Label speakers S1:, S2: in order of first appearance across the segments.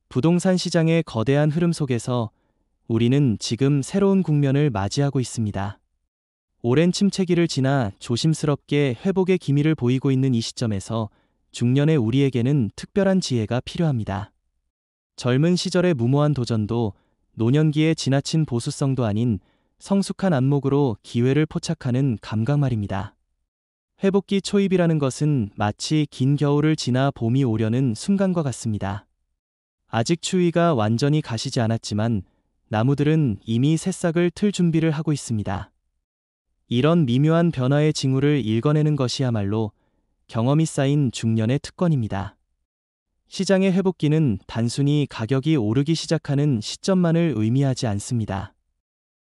S1: 부동산 시장의 거대한 흐름 속에서 우리는 지금 새로운 국면을 맞이하고 있습니다. 오랜 침체기를 지나 조심스럽게 회복의 기미를 보이고 있는 이 시점에서 중년의 우리에게는 특별한 지혜가 필요합니다. 젊은 시절의 무모한 도전도 노년기의 지나친 보수성도 아닌 성숙한 안목으로 기회를 포착하는 감각 말입니다. 회복기 초입이라는 것은 마치 긴 겨울을 지나 봄이 오려는 순간과 같습니다. 아직 추위가 완전히 가시지 않았지만 나무들은 이미 새싹을 틀 준비를 하고 있습니다. 이런 미묘한 변화의 징후를 읽어내는 것이야말로 경험이 쌓인 중년의 특권입니다. 시장의 회복기는 단순히 가격이 오르기 시작하는 시점만을 의미하지 않습니다.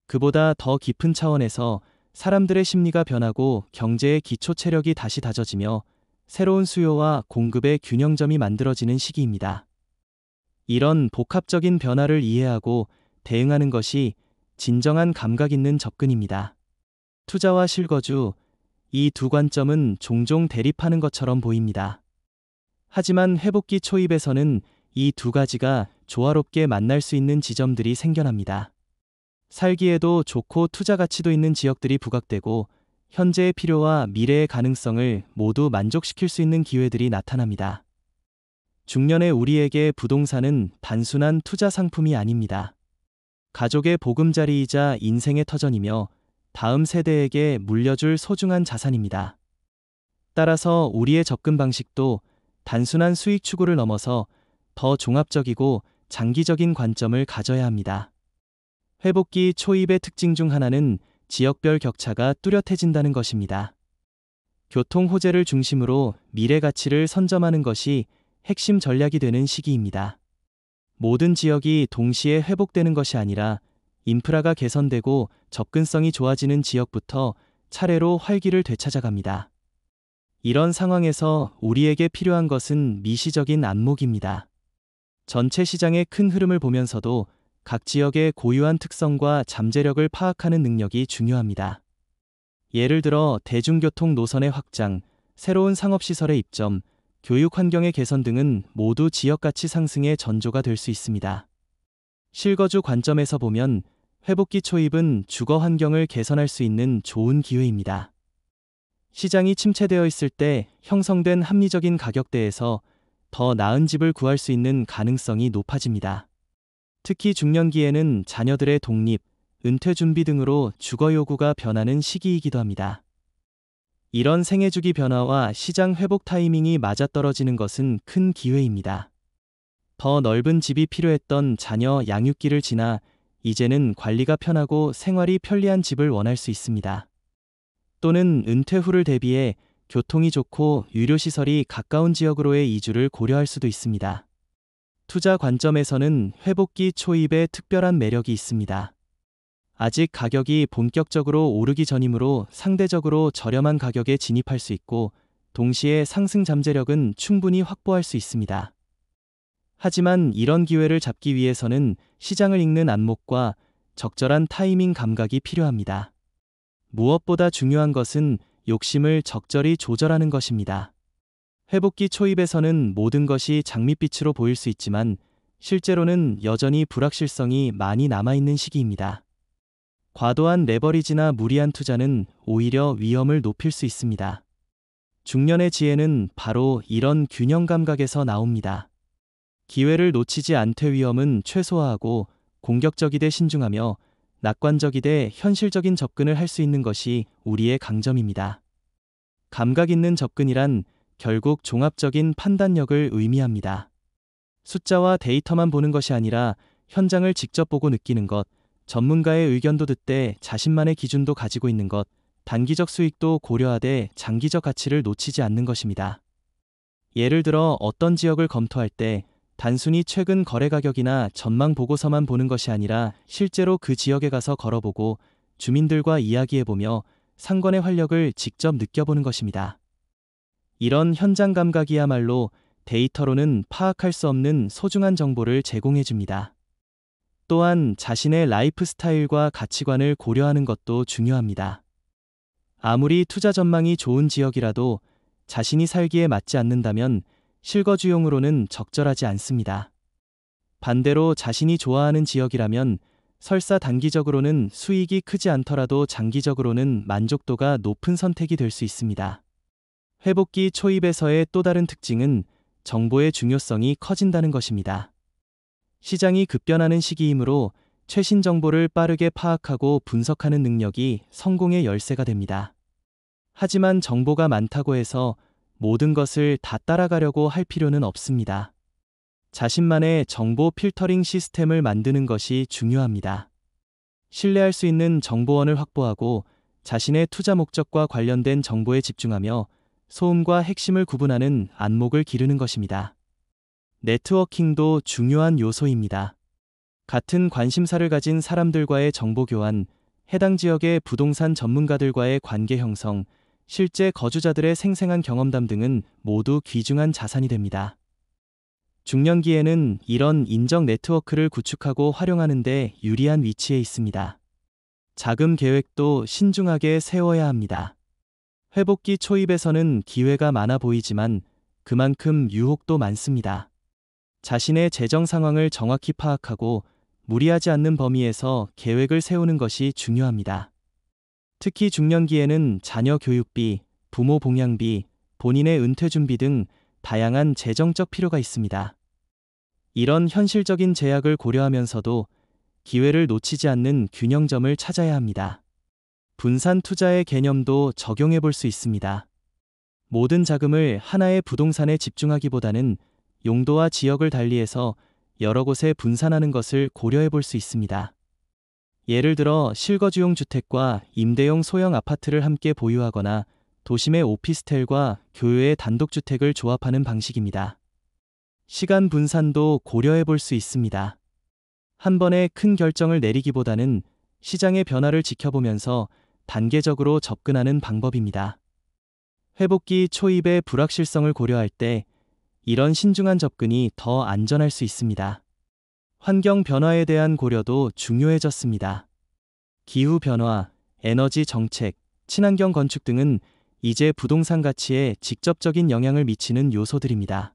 S1: 그보다 더 깊은 차원에서 사람들의 심리가 변하고 경제의 기초 체력이 다시 다져지며 새로운 수요와 공급의 균형점이 만들어지는 시기입니다. 이런 복합적인 변화를 이해하고 대응하는 것이 진정한 감각 있는 접근입니다. 투자와 실거주, 이 두 관점은 종종 대립하는 것처럼 보입니다. 하지만 회복기 초입에서는 이 두 가지가 조화롭게 만날 수 있는 지점들이 생겨납니다. 살기에도 좋고 투자 가치도 있는 지역들이 부각되고 현재의 필요와 미래의 가능성을 모두 만족시킬 수 있는 기회들이 나타납니다. 중년의 우리에게 부동산은 단순한 투자 상품이 아닙니다. 가족의 보금자리이자 인생의 터전이며 다음 세대에게 물려줄 소중한 자산입니다. 따라서 우리의 접근 방식도 단순한 수익 추구를 넘어서 더 종합적이고 장기적인 관점을 가져야 합니다. 회복기 초입의 특징 중 하나는 지역별 격차가 뚜렷해진다는 것입니다. 교통 호재를 중심으로 미래 가치를 선점하는 것이 핵심 전략이 되는 시기입니다. 모든 지역이 동시에 회복되는 것이 아니라 인프라가 개선되고 접근성이 좋아지는 지역부터 차례로 활기를 되찾아갑니다. 이런 상황에서 우리에게 필요한 것은 미시적인 안목입니다. 전체 시장의 큰 흐름을 보면서도 각 지역의 고유한 특성과 잠재력을 파악하는 능력이 중요합니다. 예를 들어 대중교통 노선의 확장, 새로운 상업시설의 입점, 교육 환경의 개선 등은 모두 지역 가치 상승의 전조가 될 수 있습니다. 실거주 관점에서 보면 회복기 초입은 주거 환경을 개선할 수 있는 좋은 기회입니다. 시장이 침체되어 있을 때 형성된 합리적인 가격대에서 더 나은 집을 구할 수 있는 가능성이 높아집니다. 특히 중년기에는 자녀들의 독립, 은퇴 준비 등으로 주거 요구가 변하는 시기이기도 합니다. 이런 생애주기 변화와 시장 회복 타이밍이 맞아떨어지는 것은 큰 기회입니다. 더 넓은 집이 필요했던 자녀 양육기를 지나 이제는 관리가 편하고 생활이 편리한 집을 원할 수 있습니다. 또는 은퇴 후를 대비해 교통이 좋고 유료시설이 가까운 지역으로의 이주를 고려할 수도 있습니다. 투자 관점에서는 회복기 초입에 특별한 매력이 있습니다. 아직 가격이 본격적으로 오르기 전이므로 상대적으로 저렴한 가격에 진입할 수 있고 동시에 상승 잠재력은 충분히 확보할 수 있습니다. 하지만 이런 기회를 잡기 위해서는 시장을 읽는 안목과 적절한 타이밍 감각이 필요합니다. 무엇보다 중요한 것은 욕심을 적절히 조절하는 것입니다. 회복기 초입에서는 모든 것이 장밋빛으로 보일 수 있지만 실제로는 여전히 불확실성이 많이 남아있는 시기입니다. 과도한 레버리지나 무리한 투자는 오히려 위험을 높일 수 있습니다. 중년의 지혜는 바로 이런 균형 감각에서 나옵니다. 기회를 놓치지 않되 위험은 최소화하고 공격적이되 신중하며 낙관적이되 현실적인 접근을 할 수 있는 것이 우리의 강점입니다. 감각 있는 접근이란 결국 종합적인 판단력을 의미합니다. 숫자와 데이터만 보는 것이 아니라 현장을 직접 보고 느끼는 것, 전문가의 의견도 듣되 자신만의 기준도 가지고 있는 것, 단기적 수익도 고려하되 장기적 가치를 놓치지 않는 것입니다. 예를 들어 어떤 지역을 검토할 때 단순히 최근 거래 가격이나 전망 보고서만 보는 것이 아니라 실제로 그 지역에 가서 걸어보고 주민들과 이야기해보며 상권의 활력을 직접 느껴보는 것입니다. 이런 현장 감각이야말로 데이터로는 파악할 수 없는 소중한 정보를 제공해줍니다. 또한 자신의 라이프 스타일과 가치관을 고려하는 것도 중요합니다. 아무리 투자 전망이 좋은 지역이라도 자신이 살기에 맞지 않는다면 실거주용으로는 적절하지 않습니다. 반대로 자신이 좋아하는 지역이라면 설사 단기적으로는 수익이 크지 않더라도 장기적으로는 만족도가 높은 선택이 될 수 있습니다. 회복기 초입에서의 또 다른 특징은 정보의 중요성이 커진다는 것입니다. 시장이 급변하는 시기이므로 최신 정보를 빠르게 파악하고 분석하는 능력이 성공의 열쇠가 됩니다. 하지만 정보가 많다고 해서 모든 것을 다 따라가려고 할 필요는 없습니다. 자신만의 정보 필터링 시스템을 만드는 것이 중요합니다. 신뢰할 수 있는 정보원을 확보하고 자신의 투자 목적과 관련된 정보에 집중하며 소음과 핵심을 구분하는 안목을 기르는 것입니다. 네트워킹도 중요한 요소입니다. 같은 관심사를 가진 사람들과의 정보 교환, 해당 지역의 부동산 전문가들과의 관계 형성, 실제 거주자들의 생생한 경험담 등은 모두 귀중한 자산이 됩니다. 중년기에는 이런 인적 네트워크를 구축하고 활용하는 데 유리한 위치에 있습니다. 자금 계획도 신중하게 세워야 합니다. 회복기 초입에서는 기회가 많아 보이지만 그만큼 유혹도 많습니다. 자신의 재정 상황을 정확히 파악하고 무리하지 않는 범위에서 계획을 세우는 것이 중요합니다. 특히 중년기에는 자녀 교육비, 부모 봉양비, 본인의 은퇴 준비 등 다양한 재정적 필요가 있습니다. 이런 현실적인 제약을 고려하면서도 기회를 놓치지 않는 균형점을 찾아야 합니다. 분산 투자의 개념도 적용해 볼 수 있습니다. 모든 자금을 하나의 부동산에 집중하기보다는 용도와 지역을 달리해서 여러 곳에 분산하는 것을 고려해 볼 수 있습니다. 예를 들어 실거주용 주택과 임대용 소형 아파트를 함께 보유하거나 도심의 오피스텔과 교외의 단독주택을 조합하는 방식입니다. 시간 분산도 고려해 볼 수 있습니다. 한 번에 큰 결정을 내리기보다는 시장의 변화를 지켜보면서 단계적으로 접근하는 방법입니다. 회복기 초입의 불확실성을 고려할 때 이런 신중한 접근이 더 안전할 수 있습니다. 환경 변화에 대한 고려도 중요해졌습니다. 기후 변화, 에너지 정책, 친환경 건축 등은 이제 부동산 가치에 직접적인 영향을 미치는 요소들입니다.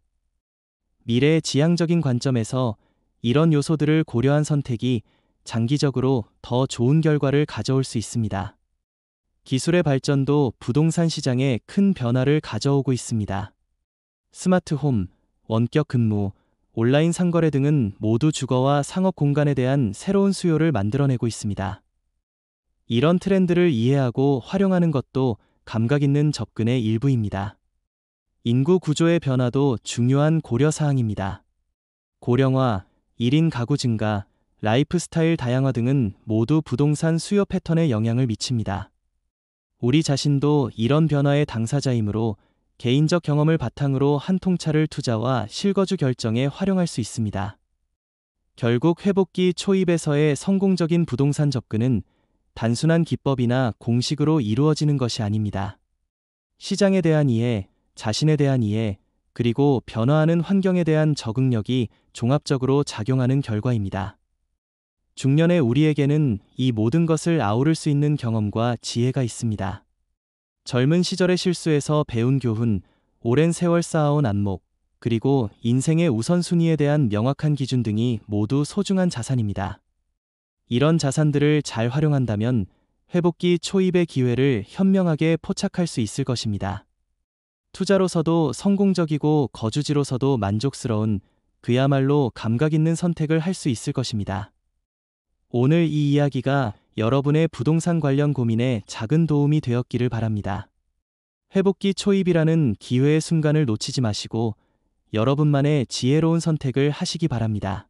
S1: 미래 지향적인 관점에서 이런 요소들을 고려한 선택이 장기적으로 더 좋은 결과를 가져올 수 있습니다. 기술의 발전도 부동산 시장에 큰 변화를 가져오고 있습니다. 스마트홈, 원격 근무, 온라인 상거래 등은 모두 주거와 상업 공간에 대한 새로운 수요를 만들어내고 있습니다. 이런 트렌드를 이해하고 활용하는 것도 감각 있는 접근의 일부입니다. 인구 구조의 변화도 중요한 고려 사항입니다. 고령화, 1인 가구 증가, 라이프 스타일 다양화 등은 모두 부동산 수요 패턴에 영향을 미칩니다. 우리 자신도 이런 변화의 당사자이므로 개인적 경험을 바탕으로 한 통찰을 투자와 실거주 결정에 활용할 수 있습니다. 결국 회복기 초입에서의 성공적인 부동산 접근은 단순한 기법이나 공식으로 이루어지는 것이 아닙니다. 시장에 대한 이해, 자신에 대한 이해, 그리고 변화하는 환경에 대한 적응력이 종합적으로 작용하는 결과입니다. 중년의 우리에게는 이 모든 것을 아우를 수 있는 경험과 지혜가 있습니다. 젊은 시절의 실수에서 배운 교훈, 오랜 세월 쌓아온 안목, 그리고 인생의 우선순위에 대한 명확한 기준 등이 모두 소중한 자산입니다. 이런 자산들을 잘 활용한다면 회복기 초입의 기회를 현명하게 포착할 수 있을 것입니다. 투자로서도 성공적이고 거주지로서도 만족스러운 그야말로 감각 있는 선택을 할 수 있을 것입니다. 오늘 이 이야기가 여러분의 부동산 관련 고민에 작은 도움이 되었기를 바랍니다. 회복기 초입이라는 기회의 순간을 놓치지 마시고 여러분만의 지혜로운 선택을 하시기 바랍니다.